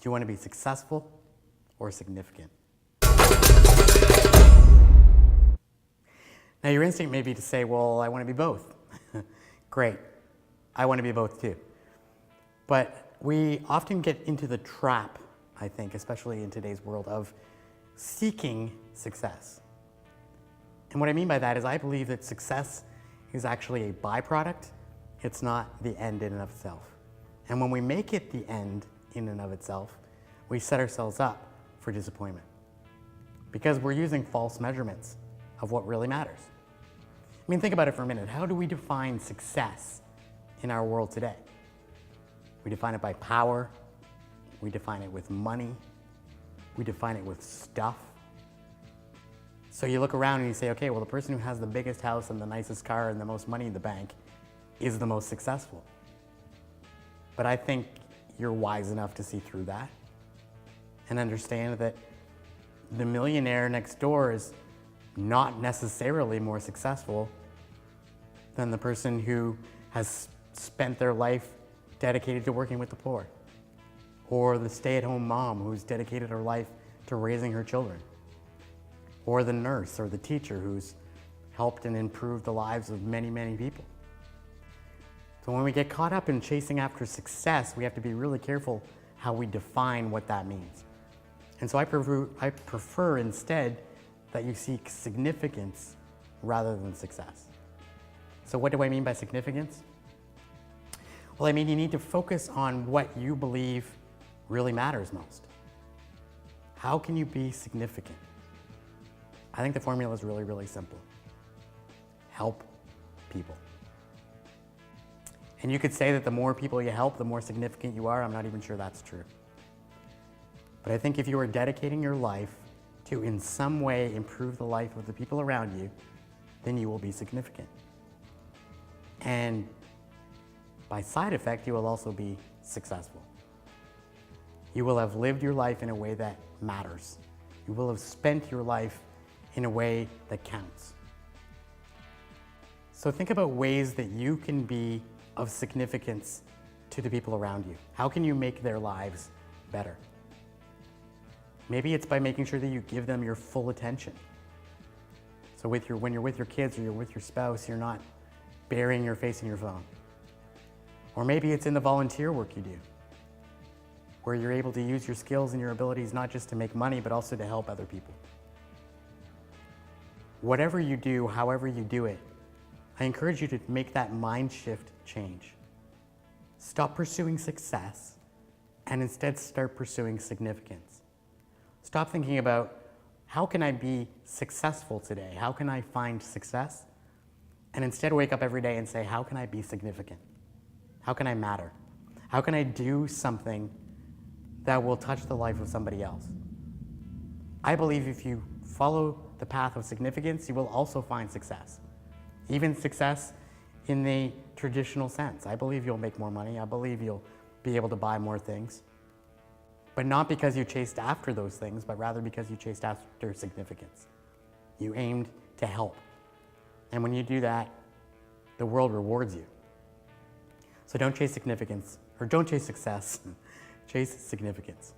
you want to be successful or significant? Now your instinct may be to say, well, I want to be both. Great, I want to be both too. But we often get into the trap, I think, especially in today's world, of seeking success. And what I mean by that is I believe that success is actually a byproduct. It's not the end in and of itself. And when we make it the end in and of itself, we set ourselves up for disappointment because we're using false measurements of what really matters. I mean, think about it for a minute. How do we define success in our world today? We define it by power. We define it with money. We define it with stuff. So you look around and you say, okay, well, the person who has the biggest house and the nicest car and the most money in the bank is the most successful. But I think you're wise enough to see through that and understand that the millionaire next door is not necessarily more successful than the person who has spent their life dedicated to working with the poor, or the stay-at-home mom who's dedicated her life to raising her children, or the nurse or the teacher who's helped and improved the lives of many, many people. So when we get caught up in chasing after success, we have to be really careful how we define what that means. And so I prefer instead that you seek significance rather than success. So what do I mean by significance? Well, I mean you need to focus on what you believe really matters most. How can you be significant? I think the formula is really, really simple. Help people. And you could say that the more people you help, the more significant you are. I'm not even sure that's true. But I think if you are dedicating your life to in some way improve the life of the people around you, then you will be significant. And by side effect, you will also be successful. You will have lived your life in a way that matters. You will have spent your life in a way that counts. So think about ways that you can be of significance to the people around you. How can you make their lives better? Maybe it's by making sure that you give them your full attention. So when you're with your kids or you're with your spouse, you're not burying your face in your phone. Or maybe it's in the volunteer work you do, where you're able to use your skills and your abilities not just to make money, but also to help other people. Whatever you do, however you do it, I encourage you to make that mind shift change. Stop pursuing success and instead start pursuing significance. Stop thinking about how can I be successful today? How can I find success? And instead wake up every day and say, how can I be significant? How can I matter? How can I do something that will touch the life of somebody else? I believe if you follow the path of significance, you will also find success. Even success in the traditional sense. I believe you'll make more money. I believe you'll be able to buy more things. But not because you chased after those things, but rather because you chased after significance. You aimed to help. And when you do that, the world rewards you. So don't chase significance, or don't chase success, chase significance.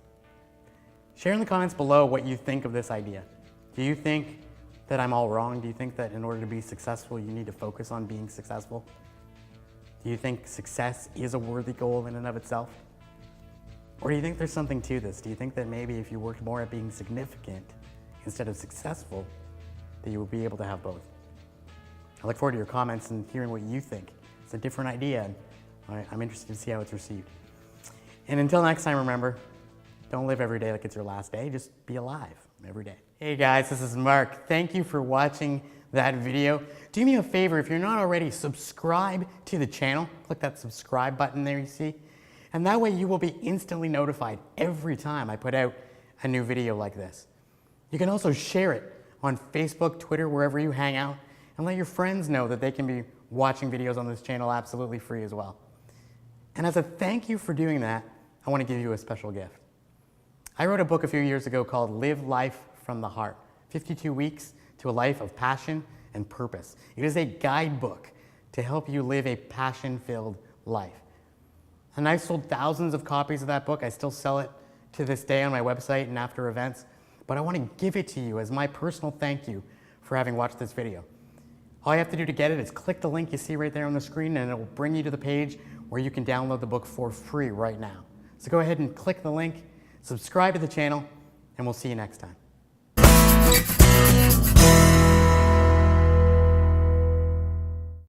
Share in the comments below what you think of this idea. Do you think that I'm all wrong? Do you think that in order to be successful, you need to focus on being successful? Do you think success is a worthy goal in and of itself? Or do you think there's something to this? Do you think that maybe if you worked more at being significant instead of successful, that you would be able to have both? I look forward to your comments and hearing what you think. It's a different idea, and I'm interested to see how it's received. And until next time, remember, don't live every day like it's your last day. Just be alive every day. Hey guys, this is Mark. Thank you for watching that video. Do me a favor, if you're not already, subscribe to the channel. Click that subscribe button there you see. And that way you will be instantly notified every time I put out a new video like this. You can also share it on Facebook, Twitter, wherever you hang out, and let your friends know that they can be watching videos on this channel absolutely free as well. And as a thank you for doing that, I want to give you a special gift. I wrote a book a few years ago called Live Life from the Heart, 52 Weeks to a Life of Passion and Purpose. It is a guidebook to help you live a passion-filled life. And I've sold thousands of copies of that book. I still sell it to this day on my website and after events, but I want to give it to you as my personal thank you for having watched this video. All you have to do to get it is click the link you see right there on the screen, and it will bring you to the page where you can download the book for free right now. So go ahead and click the link, subscribe to the channel, and we'll see you next time.